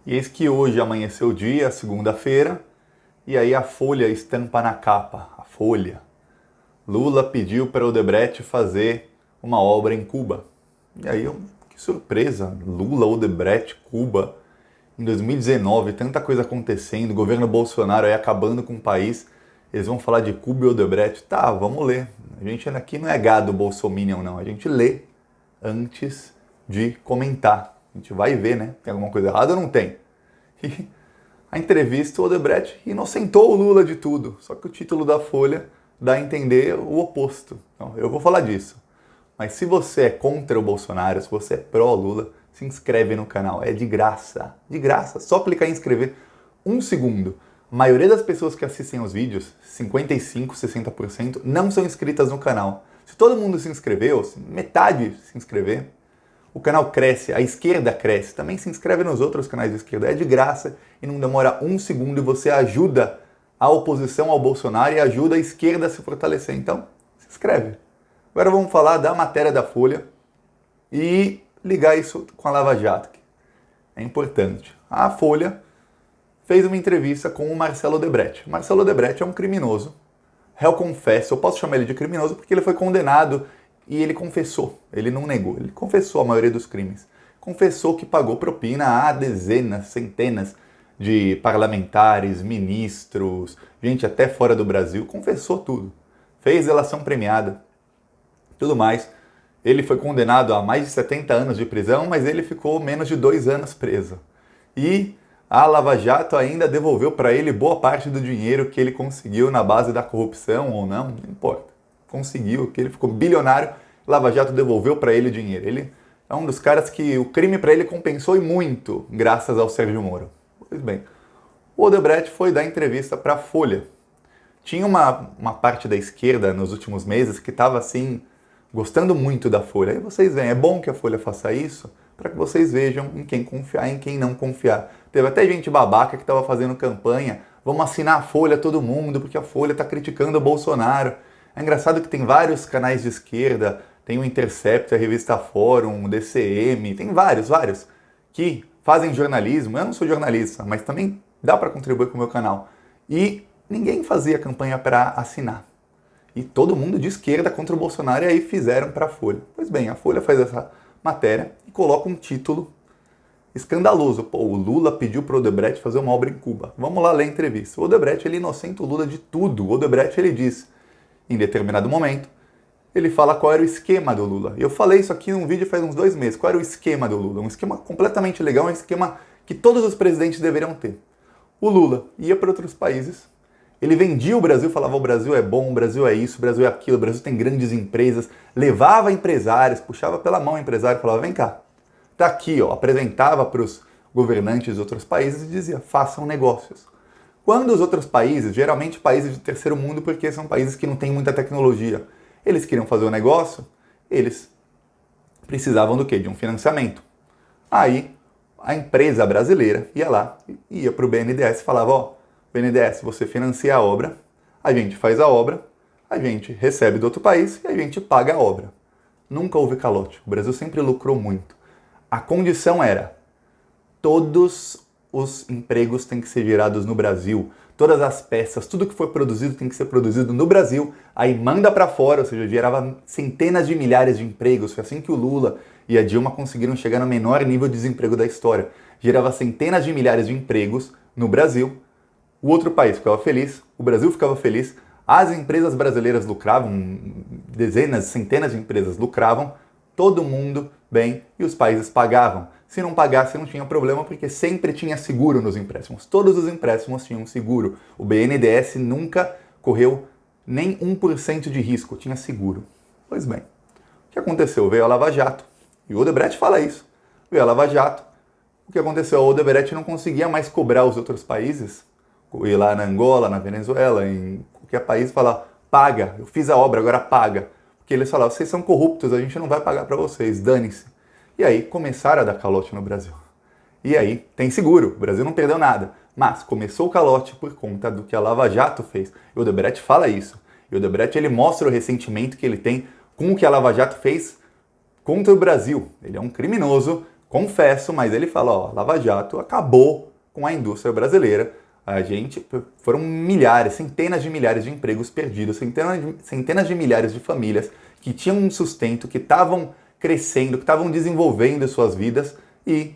E eis que hoje amanheceu o dia, segunda-feira, e aí a Folha estampa na capa, a Folha. Lula pediu para Odebrecht fazer uma obra em Cuba. E aí, que surpresa, Lula, Odebrecht, Cuba. Em 2019, tanta coisa acontecendo, o governo Bolsonaro aí acabando com o país, eles vão falar de Cuba e Odebrecht. Tá, vamos ler. A gente aqui não é gado bolsominion, não. A gente lê antes de comentar. A gente vai ver, né? Tem alguma coisa errada ou não tem? E a entrevista, o Odebrecht inocentou o Lula de tudo. Só que o título da Folha dá a entender o oposto. Então, eu vou falar disso. Mas se você é contra o Bolsonaro, se você é pró-Lula, se inscreve no canal. É de graça. De graça. Só clicar em inscrever. 1 segundo. A maioria das pessoas que assistem aos vídeos, 55%, 60%, não são inscritas no canal. Se todo mundo se inscreveu, se metade se inscrever, o canal cresce, a esquerda cresce. Também se inscreve nos outros canais de esquerda. É de graça e não demora 1 segundo e você ajuda a oposição ao Bolsonaro e ajuda a esquerda a se fortalecer. Então, se inscreve. Agora vamos falar da matéria da Folha e ligar isso com a Lava Jato. É importante. A Folha fez uma entrevista com o Marcelo Odebrecht. O Marcelo Odebrecht é um criminoso, réu confesso. Eu posso chamar ele de criminoso porque ele foi condenado e ele confessou. Ele não negou, ele confessou a maioria dos crimes. Confessou que pagou propina a dezenas, centenas de parlamentares, ministros, gente até fora do Brasil. Confessou tudo. Fez delação premiada. Tudo mais. Ele foi condenado a mais de 70 anos de prisão, mas ele ficou menos de 2 anos preso. E a Lava Jato ainda devolveu para ele boa parte do dinheiro que ele conseguiu na base da corrupção ou não importa. Conseguiu, que ele ficou bilionário, Lava Jato devolveu para ele o dinheiro. Ele é um dos caras que o crime para ele compensou e muito, graças ao Sérgio Moro. Pois bem, o Odebrecht foi dar entrevista para a Folha. Tinha uma parte da esquerda nos últimos meses que estava assim, gostando muito da Folha. Aí vocês veem, é bom que a Folha faça isso para que vocês vejam em quem confiar e em quem não confiar. Teve até gente babaca que estava fazendo campanha, vamos assinar a Folha todo mundo, porque a Folha está criticando o Bolsonaro. É engraçado que tem vários canais de esquerda, tem o Intercept, a revista Fórum, o DCM, tem vários, que fazem jornalismo. Eu não sou jornalista, mas também dá para contribuir com o meu canal. E ninguém fazia campanha para assinar. E todo mundo de esquerda contra o Bolsonaro, e aí fizeram para a Folha. Pois bem, a Folha faz essa matéria e coloca um título escandaloso. Pô, o Lula pediu para o Odebrecht fazer uma obra em Cuba. Vamos lá ler a entrevista. O Odebrecht, ele inocenta o Lula de tudo. O Odebrecht, ele diz, em determinado momento, ele fala qual era o esquema do Lula. E eu falei isso aqui num vídeo faz uns 2 meses. Qual era o esquema do Lula? Um esquema completamente legal, um esquema que todos os presidentes deveriam ter. O Lula ia para outros países, ele vendia o Brasil, falava o Brasil é bom, o Brasil é isso, o Brasil é aquilo, o Brasil tem grandes empresas, levava empresários, puxava pela mão o empresário e falava, vem cá, tá aqui, ó, apresentava para os governantes de outros países e dizia, façam negócios. Quando os outros países, geralmente países de terceiro mundo, porque são países que não têm muita tecnologia, eles queriam fazer um negócio, eles precisavam do quê? De um financiamento. Aí a empresa brasileira ia lá, ia para o BNDES e falava, ó, BNDES, você financia a obra, a gente faz a obra, a gente recebe do outro país e a gente paga a obra. Nunca houve calote. O Brasil sempre lucrou muito. A condição era, todos os empregos têm que ser gerados no Brasil, todas as peças, tudo que for produzido tem que ser produzido no Brasil, aí manda para fora, ou seja, gerava centenas de milhares de empregos. Foi assim que o Lula e a Dilma conseguiram chegar no menor nível de desemprego da história. Gerava centenas de milhares de empregos no Brasil, o outro país ficava feliz, o Brasil ficava feliz, as empresas brasileiras lucravam, dezenas, centenas de empresas lucravam, todo mundo bem e os países pagavam. Se não pagasse não tinha problema porque sempre tinha seguro nos empréstimos. Todos os empréstimos tinham seguro. O BNDES nunca correu nem 1% de risco, tinha seguro. Pois bem, o que aconteceu? Veio a Lava Jato e o Odebrecht fala isso. Veio a Lava Jato, o que aconteceu? O Odebrecht não conseguia mais cobrar os outros países, ir lá na Angola, na Venezuela, em qualquer país, falar, paga, eu fiz a obra, agora paga. Porque eles falavam, vocês são corruptos, a gente não vai pagar para vocês, dane-se. E aí começaram a dar calote no Brasil. E aí tem seguro, o Brasil não perdeu nada. Mas começou o calote por conta do que a Lava Jato fez. E o Odebrecht fala isso. E o Odebrecht, ele mostra o ressentimento que ele tem com o que a Lava Jato fez contra o Brasil. Ele é um criminoso confesso, mas ele fala, ó, Lava Jato acabou com a indústria brasileira. Foram milhares, centenas de milhares de empregos perdidos, centenas de milhares de famílias que tinham um sustento, que estavam crescendo, que estavam desenvolvendo suas vidas e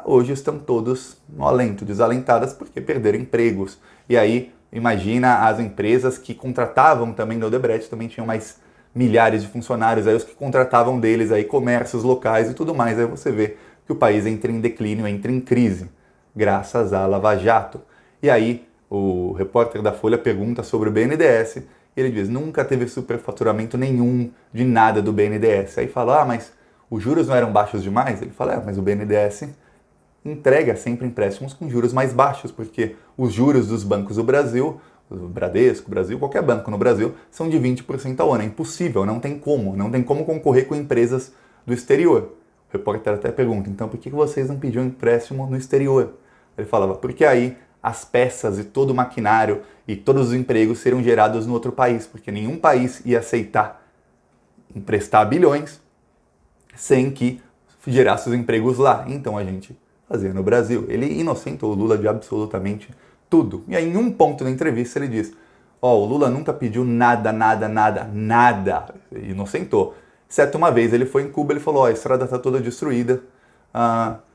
hoje estão todos no alento, desalentadas porque perderam empregos. E aí, imagina as empresas que contratavam também no Odebrecht, também tinham mais milhares de funcionários, aí os que contratavam deles, aí comércios locais e tudo mais. Aí você vê que o país entra em declínio, entra em crise, graças à Lava Jato. E aí o repórter da Folha pergunta sobre o BNDES, e ele diz, nunca teve superfaturamento nenhum de nada do BNDES. Aí fala, mas os juros não eram baixos demais? Ele fala, mas o BNDES entrega sempre empréstimos com juros mais baixos, porque os juros dos bancos do Brasil, o Bradesco, Brasil, qualquer banco no Brasil, são de 20% ao ano. É impossível, não tem como concorrer com empresas do exterior. O repórter até pergunta, então por que vocês não pediam empréstimo no exterior? Ele falava, porque aí as peças e todo o maquinário e todos os empregos seriam gerados no outro país, porque nenhum país ia aceitar emprestar bilhões sem que gerasse os empregos lá. Então a gente fazia no Brasil. Ele inocentou o Lula de absolutamente tudo. E aí em um ponto da entrevista ele diz, o Lula nunca pediu nada. Inocentou. Exceto uma vez, ele foi em Cuba, ele falou, a estrada está toda destruída,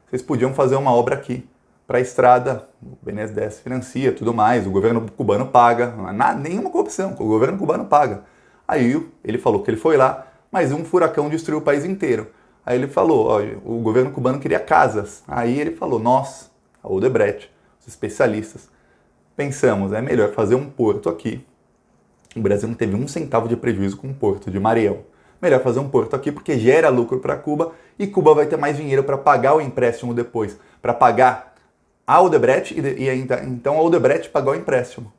vocês podiam fazer uma obra aqui para a estrada, o BNDES financia, tudo mais, o governo cubano paga, nenhuma corrupção, o governo cubano paga. Aí ele falou que ele foi lá, mas um furacão destruiu o país inteiro. Aí ele falou, o governo cubano queria casas. Aí ele falou, nós, a Odebrecht, os especialistas, pensamos, é melhor fazer um porto aqui. O Brasil não teve um centavo de prejuízo com o porto de Mariel. Melhor fazer um porto aqui porque gera lucro para Cuba e Cuba vai ter mais dinheiro para pagar o empréstimo depois, para pagar a Odebrecht então a Odebrecht pagar o empréstimo.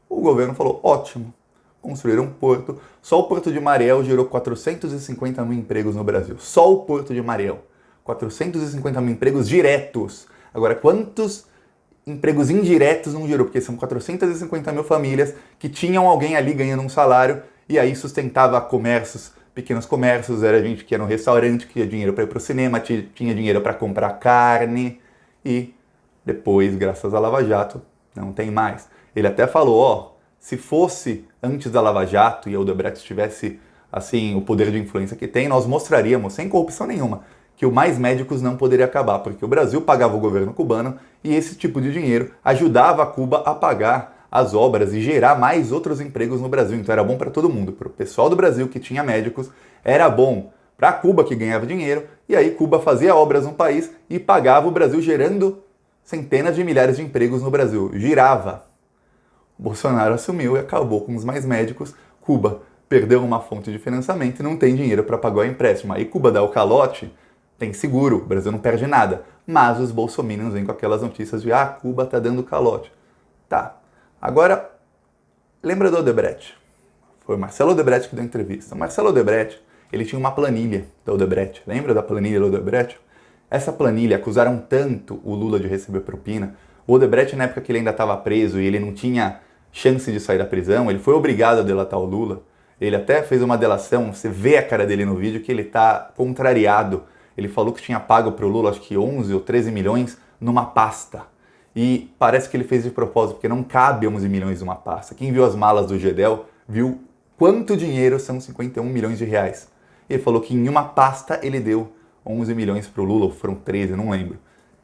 O governo falou, ótimo, construíram um porto. Só o Porto de Mariel gerou 450 mil empregos no Brasil. Só o Porto de Mariel. 450 mil empregos diretos. Agora, quantos empregos indiretos não gerou? Porque são 450 mil famílias que tinham alguém ali ganhando um salário e aí sustentava comércios, pequenos comércios, era gente que ia no restaurante, que tinha dinheiro para ir para o cinema, tinha dinheiro para comprar carne e depois, graças à Lava Jato, não tem mais. Ele até falou, se fosse antes da Lava Jato e a Odebrecht tivesse assim, o poder de influência que tem, nós mostraríamos, sem corrupção nenhuma, que o Mais Médicos não poderia acabar, porque o Brasil pagava o governo cubano e esse tipo de dinheiro ajudava a Cuba a pagar as obras e gerar mais outros empregos no Brasil. Então era bom para todo mundo, para o pessoal do Brasil que tinha médicos, era bom para Cuba que ganhava dinheiro, e aí Cuba fazia obras no país e pagava o Brasil, gerando centenas de milhares de empregos no Brasil. Girava. Bolsonaro assumiu e acabou com os Mais Médicos. Cuba perdeu uma fonte de financiamento e não tem dinheiro para pagar o empréstimo. Aí Cuba dá o calote, tem seguro, o Brasil não perde nada. Mas os bolsominions vêm com aquelas notícias de Cuba tá dando calote. Tá. Agora, lembra do Odebrecht? Foi o Marcelo Odebrecht que deu entrevista. O Marcelo Odebrecht, ele tinha uma planilha da Odebrecht. Lembra da planilha da Odebrecht? Essa planilha, acusaram tanto o Lula de receber propina. O Odebrecht, na época que ele ainda estava preso e ele não tinha chance de sair da prisão, ele foi obrigado a delatar o Lula. Ele até fez uma delação, você vê a cara dele no vídeo que ele está contrariado. Ele falou que tinha pago para o Lula, acho que 11 ou 13 milhões numa pasta. E parece que ele fez de propósito, porque não cabe 11 milhões numa pasta. Quem viu as malas do Gedel viu quanto dinheiro são 51 milhões de reais. Ele falou que em uma pasta ele deu 11 milhões para o Lula, ou foram 13, não lembro.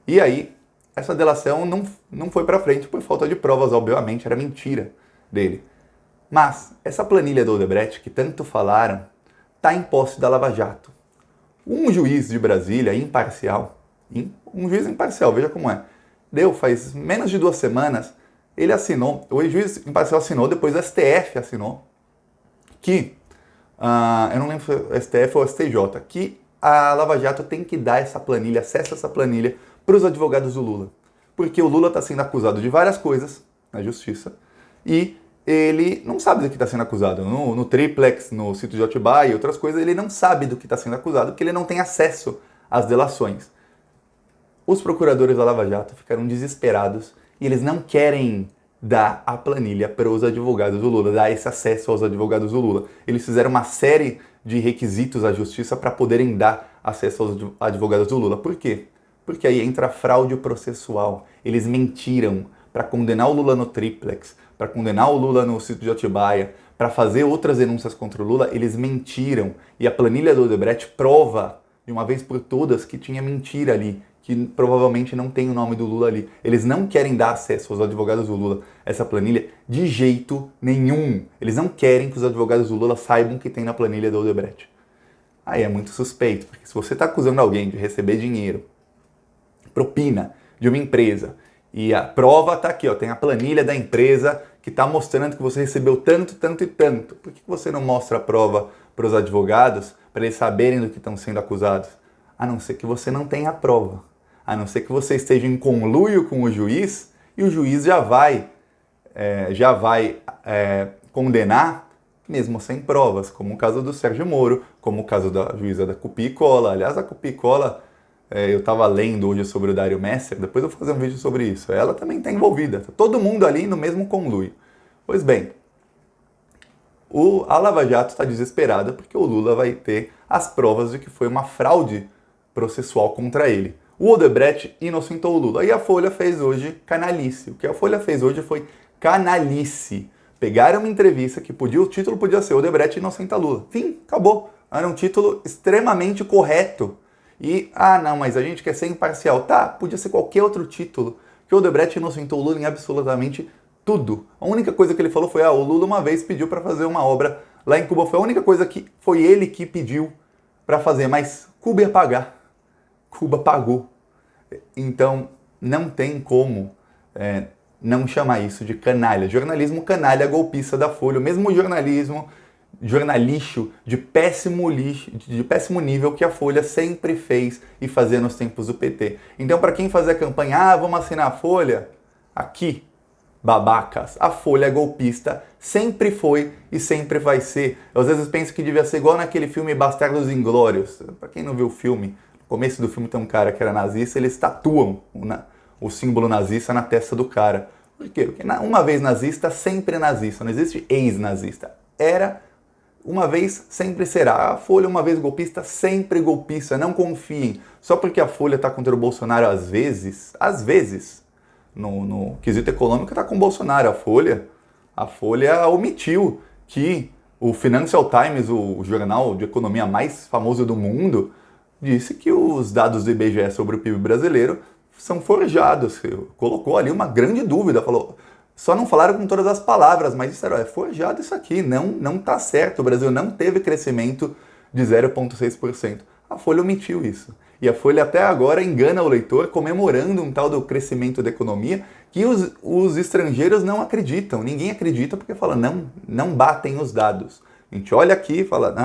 E aí, essa delação não foi para frente por falta de provas, obviamente, era mentira dele. Mas essa planilha do Odebrecht, que tanto falaram, está em posse da Lava Jato. Um juiz de Brasília, imparcial, veja como é, faz menos de 2 semanas, ele assinou, o juiz imparcial assinou, depois o STF assinou, que, eu não lembro se foi o STF ou o STJ, que a Lava Jato tem que dar essa planilha, acesso a essa planilha para os advogados do Lula. Porque o Lula está sendo acusado de várias coisas na justiça e ele não sabe do que está sendo acusado. No triplex, no sítio de Atibaia e outras coisas, ele não sabe do que está sendo acusado porque ele não tem acesso às delações. Os procuradores da Lava Jato ficaram desesperados e eles não querem dar a planilha para os advogados do Lula, dar esse acesso aos advogados do Lula. Eles fizeram uma série de requisitos à justiça para poderem dar acesso aos advogados do Lula. Por quê? Porque aí entra a fraude processual. Eles mentiram para condenar o Lula no triplex, para condenar o Lula no sítio de Atibaia, para fazer outras denúncias contra o Lula, eles mentiram. E a planilha do Odebrecht prova, de uma vez por todas, que tinha mentira ali, que provavelmente não tem o nome do Lula ali. Eles não querem dar acesso aos advogados do Lula essa planilha de jeito nenhum. Eles não querem que os advogados do Lula saibam que tem na planilha do Odebrecht. Aí é muito suspeito, porque se você está acusando alguém de receber dinheiro, propina de uma empresa, e a prova está aqui, ó, tem a planilha da empresa que está mostrando que você recebeu tanto, tanto e tanto. Por que você não mostra a prova para os advogados, para eles saberem do que estão sendo acusados? A não ser que você não tenha a prova. A não ser que você esteja em conluio com o juiz e o juiz já vai condenar mesmo sem provas, como o caso do Sérgio Moro, como o caso da juíza da Cupi e Cola. Aliás, a Cupi e Cola, eu estava lendo hoje sobre o Dário Messer, depois eu vou fazer um vídeo sobre isso. Ela também está envolvida, tá todo mundo ali no mesmo conluio. Pois bem, a Lava Jato está desesperada porque o Lula vai ter as provas de que foi uma fraude processual contra ele. O Odebrecht inocentou o Lula. E a Folha fez hoje canalice. O que a Folha fez hoje foi canalice. Pegaram uma entrevista que o título podia ser Odebrecht inocenta Lula. Fim, acabou. Era um título extremamente correto. E, não, mas a gente quer ser imparcial. Tá, podia ser qualquer outro título. Que o Odebrecht inocentou o Lula em absolutamente tudo. A única coisa que ele falou foi, o Lula uma vez pediu para fazer uma obra lá em Cuba. Foi a única coisa que foi ele que pediu para fazer, mas Cuba ia pagar. Cuba pagou. Então, não tem como não chamar isso de canalha. Jornalismo canalha golpista da Folha. O mesmo jornalixo de péssimo nível que a Folha sempre fez e fazia nos tempos do PT. Então, para quem fazia a campanha, vamos assinar a Folha, aqui, babacas, a Folha é golpista, sempre foi e sempre vai ser. Eu às vezes penso que devia ser igual naquele filme Bastardos Inglórios. Para quem não viu o filme, no começo do filme tem um cara que era nazista, eles tatuam o símbolo nazista na testa do cara. Por quê? Porque uma vez nazista, sempre nazista. Não existe ex-nazista. Era, uma vez, sempre será. A Folha, uma vez golpista, sempre golpista. Não confiem. Só porque a Folha está contra o Bolsonaro às vezes, no quesito econômico está com o Bolsonaro. A Folha omitiu que o Financial Times, o jornal de economia mais famoso do mundo, disse que os dados do IBGE sobre o PIB brasileiro são forjados. Colocou ali uma grande dúvida, falou, só não falaram com todas as palavras, mas disseram, é forjado isso aqui, não está certo, o Brasil não teve crescimento de 0,6%. A Folha omitiu isso. E a Folha até agora engana o leitor comemorando um tal do crescimento da economia que os estrangeiros não acreditam. Ninguém acredita porque fala, não batem os dados. A gente olha aqui e fala,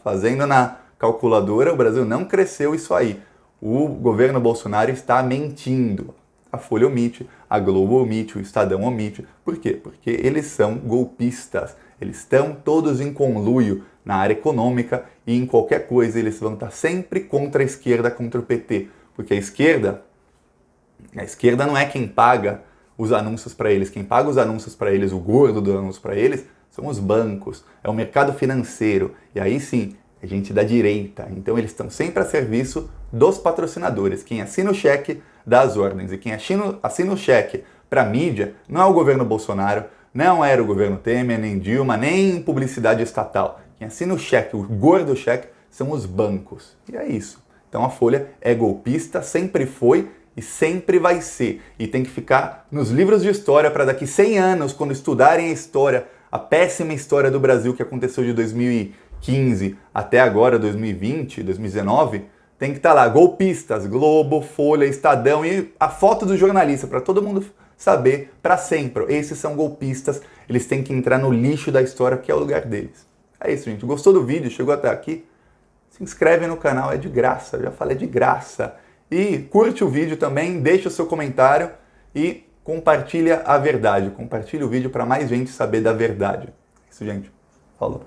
fazendo na calculadora, o Brasil não cresceu isso aí. O governo Bolsonaro está mentindo. A Folha omite, a Globo omite, o Estadão omite. Por quê? Porque eles são golpistas. Eles estão todos em conluio na área econômica e em qualquer coisa eles vão estar sempre contra a esquerda, contra o PT. Porque a esquerda não é quem paga os anúncios para eles. Quem paga os anúncios para eles, o gordo do anúncio para eles, são os bancos, é o mercado financeiro. E aí sim, é gente da direita. Então eles estão sempre a serviço dos patrocinadores. Quem assina o cheque dá as ordens. E quem assina o cheque para a mídia não é o governo Bolsonaro, não era o governo Temer, nem Dilma, nem publicidade estatal. Quem assina o cheque, o gordo cheque, são os bancos. E é isso. Então a Folha é golpista, sempre foi e sempre vai ser. E tem que ficar nos livros de história para daqui 100 anos, quando estudarem a história, a péssima história do Brasil que aconteceu de 2015 até agora, 2020, 2019, tem que estar lá, golpistas, Globo, Folha, Estadão e a foto do jornalista, para todo mundo saber para sempre. Esses são golpistas, eles têm que entrar no lixo da história, que é o lugar deles. É isso, gente. Gostou do vídeo? Chegou até aqui? Se inscreve no canal, é de graça, eu já falei, é de graça. E curte o vídeo também, deixa o seu comentário e compartilha a verdade. Compartilha o vídeo para mais gente saber da verdade. É isso, gente. Falou.